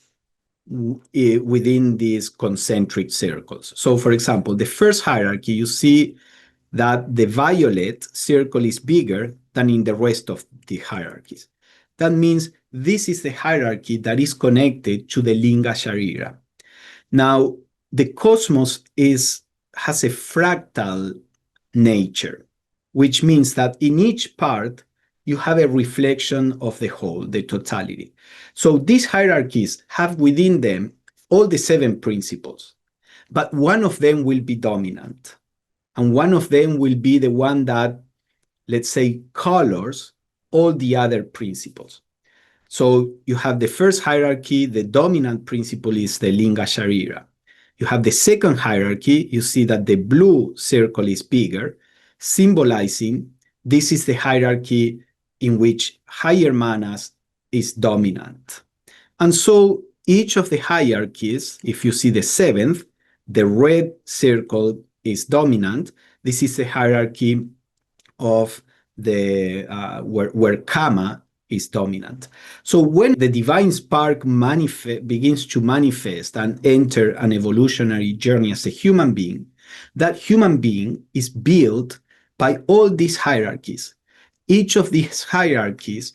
within these concentric circles. So, for example, the first hierarchy, you see that the violet circle is bigger than in the rest of the hierarchies. That means this is the hierarchy that is connected to the Linga Sharira. Now, the cosmos has a fractal nature, which means that in each part, you have a reflection of the whole, the totality. So these hierarchies have within them all the 7 principles, but one of them will be dominant, and one of them will be the one that, let's say, colors all the other principles. So you have the first hierarchy, the dominant principle is the Linga Sharira. You have the second hierarchy, you see that the blue circle is bigger, symbolizing this is the hierarchy in which higher manas is dominant. And so each of the hierarchies, if you see the 7th, the red circle is dominant. This is the hierarchy of the where Kama is dominant. So when the divine spark begins to manifest and enter an evolutionary journey as a human being, that human being is built by all these hierarchies. Each of these hierarchies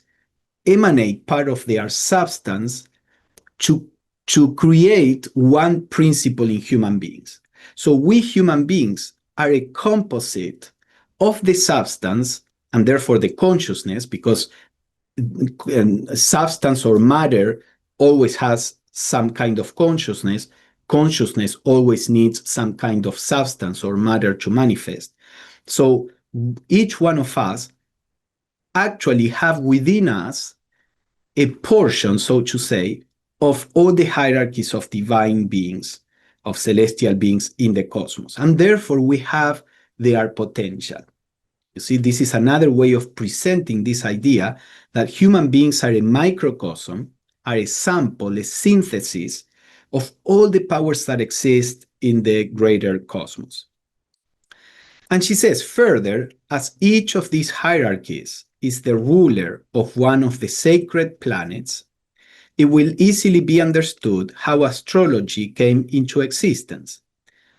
emanate part of their substance to create one principle in human beings. So we human beings are a composite of the substance and therefore the consciousness, because substance or matter always has some kind of consciousness. Consciousness always needs some kind of substance or matter to manifest. So each one of us actually have within us a portion, so to say, of all the hierarchies of divine beings, of celestial beings in the cosmos. And therefore we have their potential. You see, this is another way of presenting this idea that human beings are a microcosm, are a sample, a synthesis of all the powers that exist in the greater cosmos. And she says further, as each of these hierarchies is the ruler of one of the sacred planets, it will easily be understood how astrology came into existence,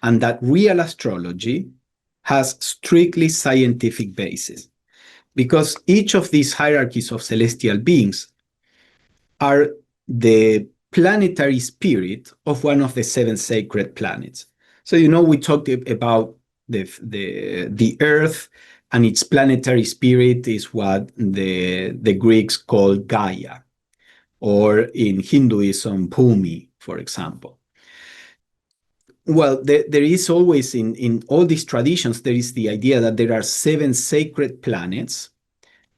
and that real astrology has strictly scientific basis, because each of these hierarchies of celestial beings are the planetary spirit of one of the 7 sacred planets. So, we talked about the Earth, and its planetary spirit is what the Greeks call Gaia, or in Hinduism, Bhumi, for example. Well, there is always, in all these traditions, there is the idea that there are 7 sacred planets,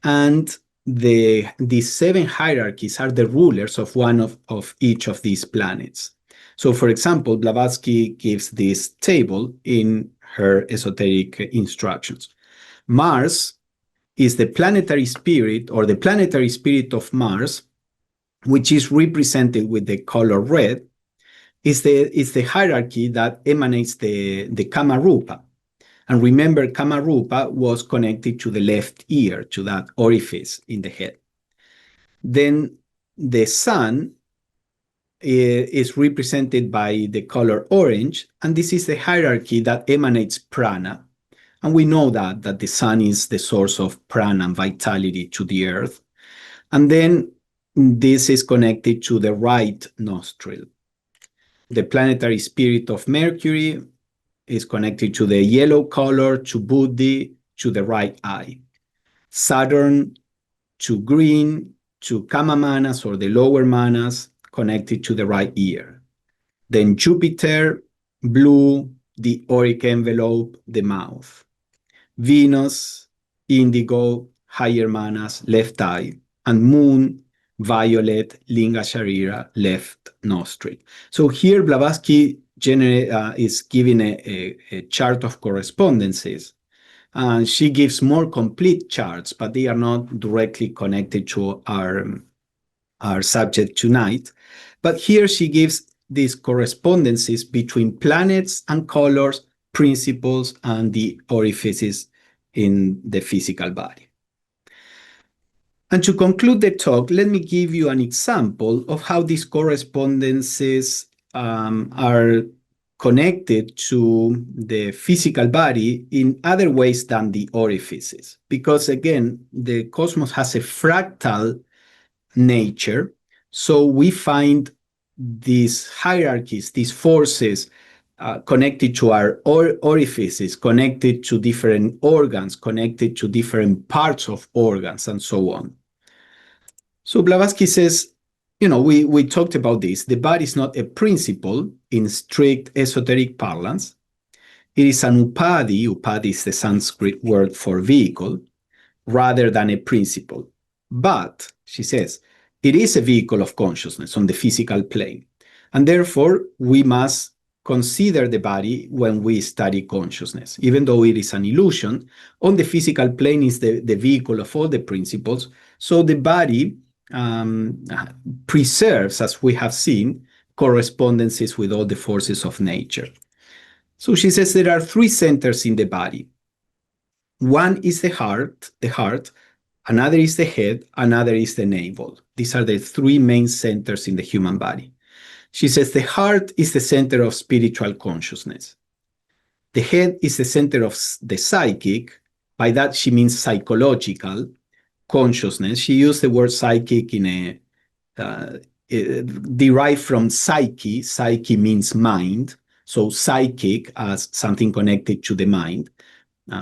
and these 7 hierarchies are the rulers of one of each of these planets. So, for example, Blavatsky gives this table in her Esoteric Instructions. Mars is the planetary spirit, or the planetary spirit of Mars, which is represented with the color red, is the hierarchy that emanates the Kamarupa. And remember, Kamarupa was connected to the left ear, to that orifice in the head. Then the sun is represented by the color orange, and this is the hierarchy that emanates prana. And we know that the sun is the source of prana and vitality to the earth. And then this is connected to the right nostril. The planetary spirit of Mercury is connected to the yellow color, to Buddhi, to the right eye, Saturn to green, to Kama manas or the lower manas connected to the right ear. Then Jupiter, blue, the auric envelope, the mouth. Venus, indigo, higher manas, left eye. And Moon, violet, linga sharira, left nostril. So here Blavatsky is giving a chart of correspondences. And she gives more complete charts, but they are not directly connected to our subject tonight. But here she gives these correspondences between planets and colors, principles, and the orifices in the physical body. And to conclude the talk, let me give you an example of how these correspondences are connected to the physical body in other ways than the orifices. Because again, the cosmos has a fractal nature, so we find these hierarchies, these forces connected to our orifices, connected to different organs, connected to different parts of organs, and so on. So Blavatsky says, we talked about this. The body is not a principle in strict esoteric parlance. It is an upadi. Upadi is the Sanskrit word for vehicle, rather than a principle. But, she says, it is a vehicle of consciousness on the physical plane. And therefore, we must consider the body when we study consciousness. Even though it is an illusion, on the physical plane is the vehicle of all the principles. So the body preserves, as we have seen, correspondences with all the forces of nature. So she says there are three centers in the body. One is the heart, another is the head, another is the navel. These are the three main centers in the human body. She says the heart is the center of spiritual consciousness. The head is the center of the psychic. By that she means psychological consciousness. She used the word psychic in derived from psyche. Psyche means mind. So psychic as something connected to the mind.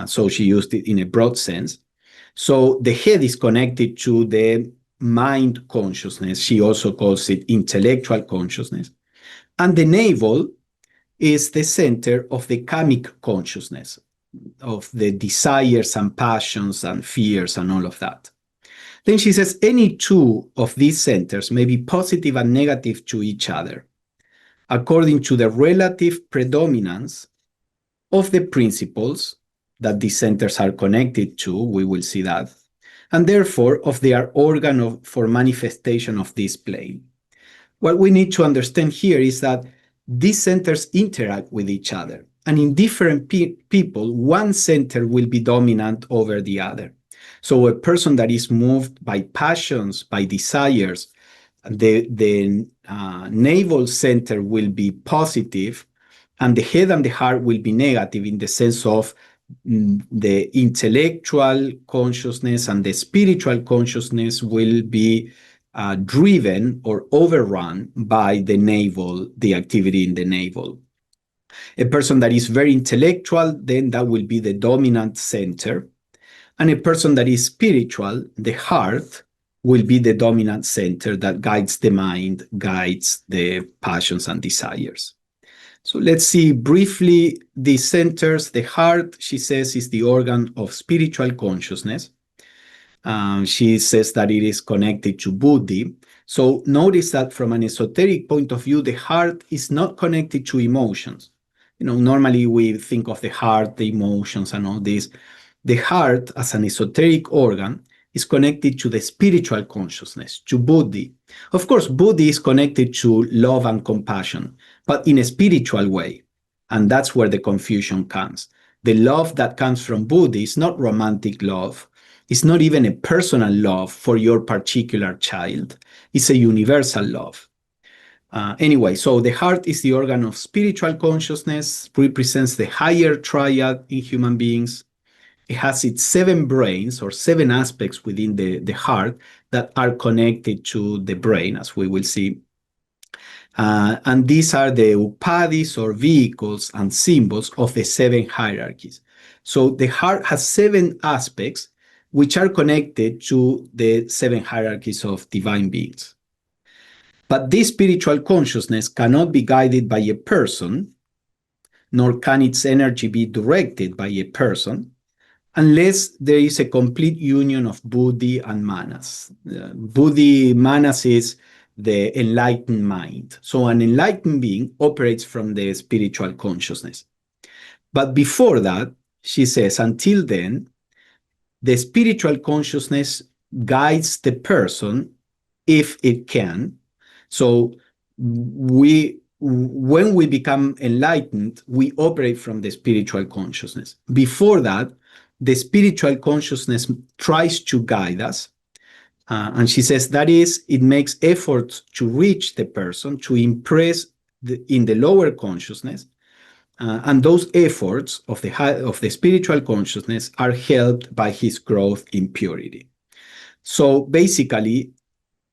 So she used it in a broad sense. So the head is connected to the mind consciousness. She also calls it intellectual consciousness. And the navel is the center of the kamic consciousness, of the desires and passions and fears and all of that. Then she says any two of these centers may be positive and negative to each other, according to the relative predominance of the principles that these centers are connected to. We will see that. And therefore, of their organ for manifestation of this plane. What we need to understand here is that these centers interact with each other. And in different people, one center will be dominant over the other. So a person that is moved by passions, by desires, the navel center will be positive, and the head and the heart will be negative in the sense of the intellectual consciousness and the spiritual consciousness will be driven or overrun by the navel, the activity in the navel. A person that is very intellectual, then that will be the dominant center. And a person that is spiritual, the heart, will be the dominant center that guides the mind, guides the passions and desires. So let's see briefly the centers. The heart, she says, is the organ of spiritual consciousness. She says that it is connected to buddhi. So notice that from an esoteric point of view, the heart is not connected to emotions. Normally we think of the heart, the emotions and all this. The heart, as an esoteric organ, is connected to the spiritual consciousness, to buddhi. Of course, buddhi is connected to love and compassion, but in a spiritual way. And that's where the confusion comes. The love that comes from buddhi is not romantic love. It's not even a personal love for your particular child. It's a universal love. Anyway, so the heart is the organ of spiritual consciousness, represents the higher triad in human beings. It has its 7 brains or 7 aspects within the heart that are connected to the brain, as we will see. And these are the upadis or vehicles and symbols of the 7 hierarchies. So the heart has 7 aspects which are connected to the 7 hierarchies of divine beings. But this spiritual consciousness cannot be guided by a person, nor can its energy be directed by a person, unless there is a complete union of buddhi and manas. Buddhi, manas is the enlightened mind. So an enlightened being operates from the spiritual consciousness. But before that, she says, until then, the spiritual consciousness guides the person if it can. So when we become enlightened, we operate from the spiritual consciousness. Before that, the spiritual consciousness tries to guide us. And she says that is, it makes efforts to reach the person, to impress in the lower consciousness. And those efforts of the spiritual consciousness are helped by his growth in purity. So basically,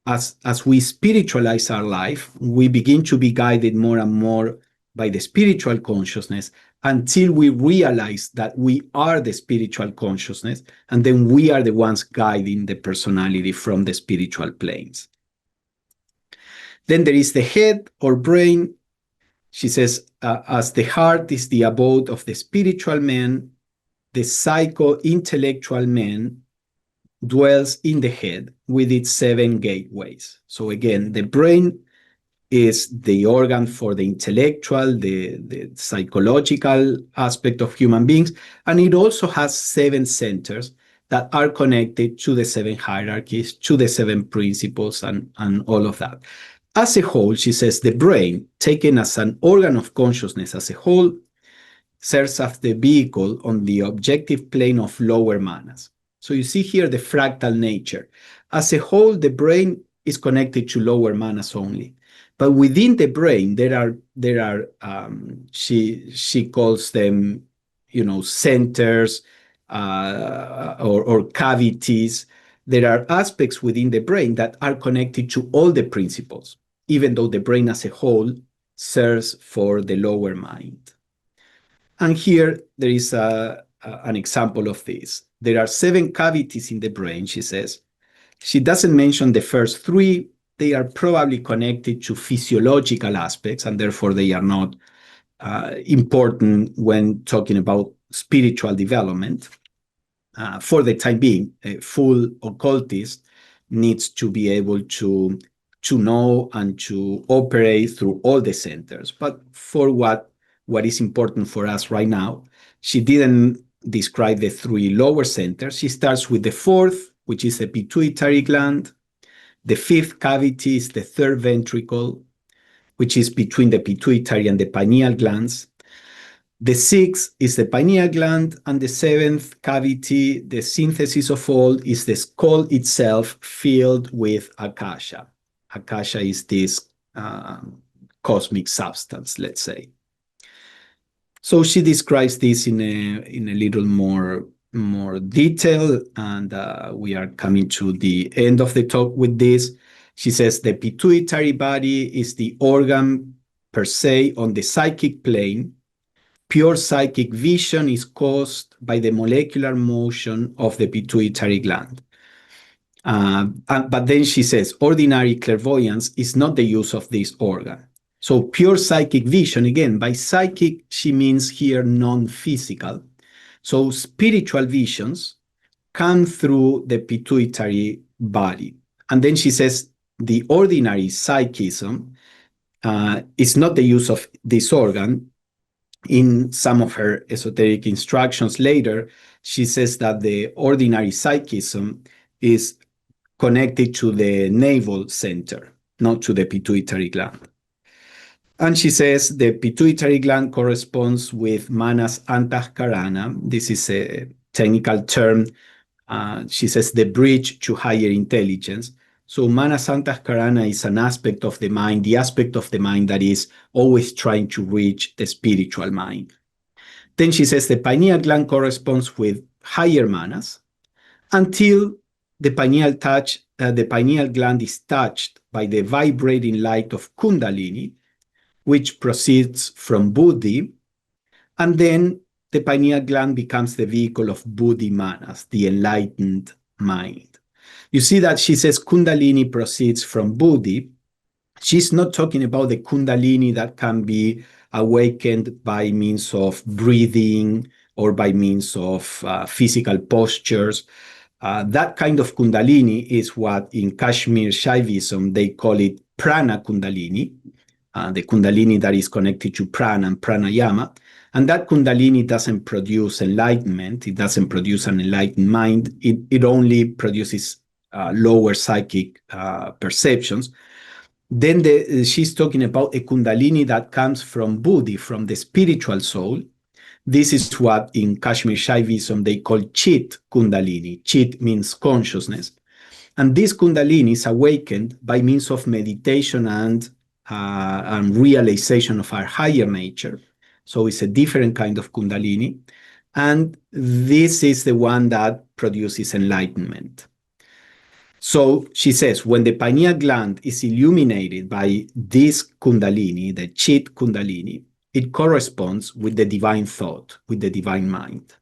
as we spiritualize our life, we begin to be guided more and more by the spiritual consciousness until we realize that we are the spiritual consciousness, and then we are the ones guiding the personality from the spiritual planes. Then there is the head or brain. She says, as the heart is the abode of the spiritual man, the psycho-intellectual man dwells in the head with its 7 gateways. So again, the brain is the organ for the intellectual, the psychological aspect of human beings, and it also has 7 centers that are connected to the 7 hierarchies, to the 7 principles, and all of that. As a whole, she says, the brain, taken as an organ of consciousness as a whole, serves as the vehicle on the objective plane of lower manas. So you see here the fractal nature. As a whole, the brain is connected to lower manas only. But within the brain, there are she calls them, centers or cavities. There are aspects within the brain that are connected to all the principles, even though the brain as a whole serves for the lower mind. And here there is an example of this. There are 7 cavities in the brain, she says. She doesn't mention the first 3. They are probably connected to physiological aspects, and therefore they are not important when talking about spiritual development. For the time being, a full occultist needs to be able to know and to operate through all the centers. But for what is important for us right now, she didn't describe the 3 lower centers. She starts with the 4th, which is the pituitary gland. The 5th cavity is the 3rd ventricle, which is between the pituitary and the pineal glands. The 6th is the pineal gland, and the 7th cavity, the synthesis of all, is the skull itself filled with akasha. Akasha is this cosmic substance, let's say. So she describes this in a little more detail, and we are coming to the end of the talk with this. She says the pituitary body is the organ per se on the psychic plane. Pure psychic vision is caused by the molecular motion of the pituitary gland. But then she says ordinary clairvoyance is not the use of this organ. So pure psychic vision, again, by psychic, she means here non-physical. So spiritual visions come through the pituitary body. And then she says the ordinary psychism is not the use of this organ. In some of her esoteric instructions later, she says that the ordinary psychism is connected to the navel center, not to the pituitary gland. And she says the pituitary gland corresponds with manas antahkarana. This is a technical term. She says the bridge to higher intelligence. So manas antahkarana is an aspect of the mind, the aspect of the mind that is always trying to reach the spiritual mind. Then she says the pineal gland corresponds with higher manas until the pineal gland is touched by the vibrating light of Kundalini, which proceeds from Buddhi, and then the pineal gland becomes the vehicle of buddhi manas, the enlightened mind. You see that she says Kundalini proceeds from buddhi. She's not talking about the Kundalini that can be awakened by means of breathing or by means of physical postures. That kind of Kundalini is what in Kashmir Shaivism they call it Prana Kundalini, the Kundalini that is connected to Prana and Pranayama. And that Kundalini doesn't produce enlightenment. It doesn't produce an enlightened mind. It only produces lower psychic perceptions. Then she's talking about a Kundalini that comes from Buddhi, from the spiritual soul. This is what in Kashmir Shaivism they call Chit Kundalini. Chit means consciousness. And this Kundalini is awakened by means of meditation and realization of our higher nature. So it's a different kind of Kundalini. And this is the one that produces enlightenment. So she says, when the pineal gland is illuminated by this Kundalini, the Chit Kundalini, it corresponds with the divine thought, with the divine mind.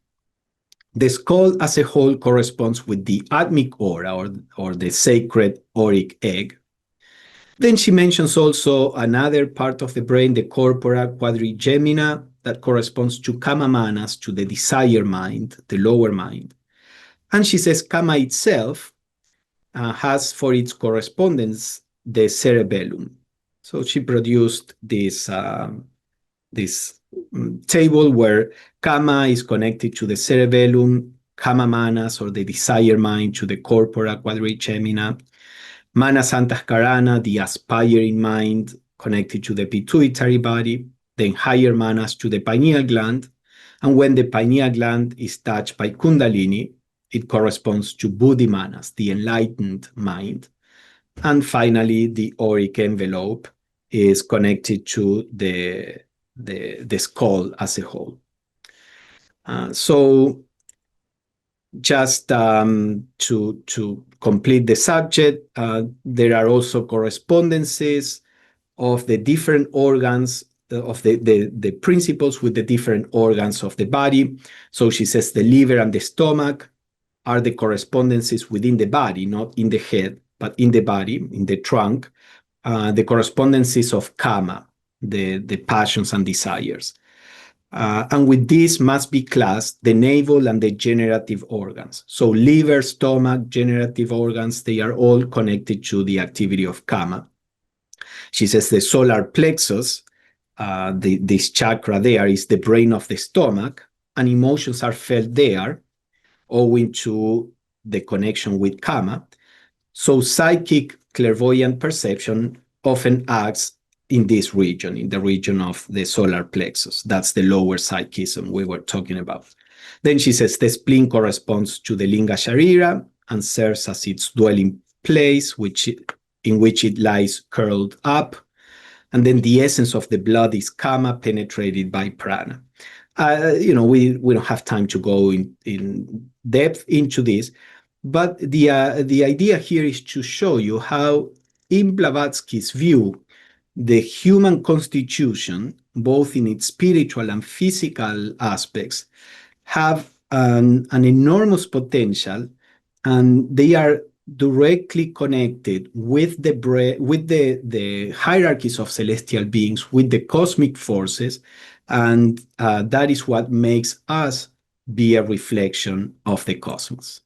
The skull as a whole corresponds with the Atmic aura, or the sacred auric egg. Then she mentions also another part of the brain, the corpora quadrigemina, that corresponds to Kama manas, to the desire mind, the lower mind. And she says Kama itself has for its correspondence the cerebellum. So she produced this table where Kama is connected to the cerebellum, Kama manas, or the desire mind, to the corpora quadrigemina, manas antahkarana, the aspiring mind, connected to the pituitary body, then higher manas to the pineal gland. And when the pineal gland is touched by Kundalini, it corresponds to Buddhi manas, the enlightened mind. And finally, the auric envelope is connected to the skull as a whole. So just to complete the subject, there are also correspondences of the different organs, of the principles with the different organs of the body. So she says the liver and the stomach are the correspondences within the body, not in the head, but in the body, in the trunk, the correspondences of Kama, the passions and desires. And with this must be classed the navel and the generative organs. So liver, stomach, generative organs, they are all connected to the activity of Kama. She says the solar plexus, this chakra there, is the brain of the stomach, and emotions are felt there owing to the connection with Kama. So psychic clairvoyant perception often acts in this region, in the region of the solar plexus. That's the lower psychism we were talking about. Then she says the spleen corresponds to the linga sharira and serves as its dwelling place, in which it lies curled up. And then the essence of the blood is Kama penetrated by prana. We don't have time to go in depth into this, but the idea here is to show you how, in Blavatsky's view, the human constitution, both in its spiritual and physical aspects, have an enormous potential, and they are directly connected with the hierarchies of celestial beings, with the cosmic forces, and that is what makes us be a reflection of the cosmos.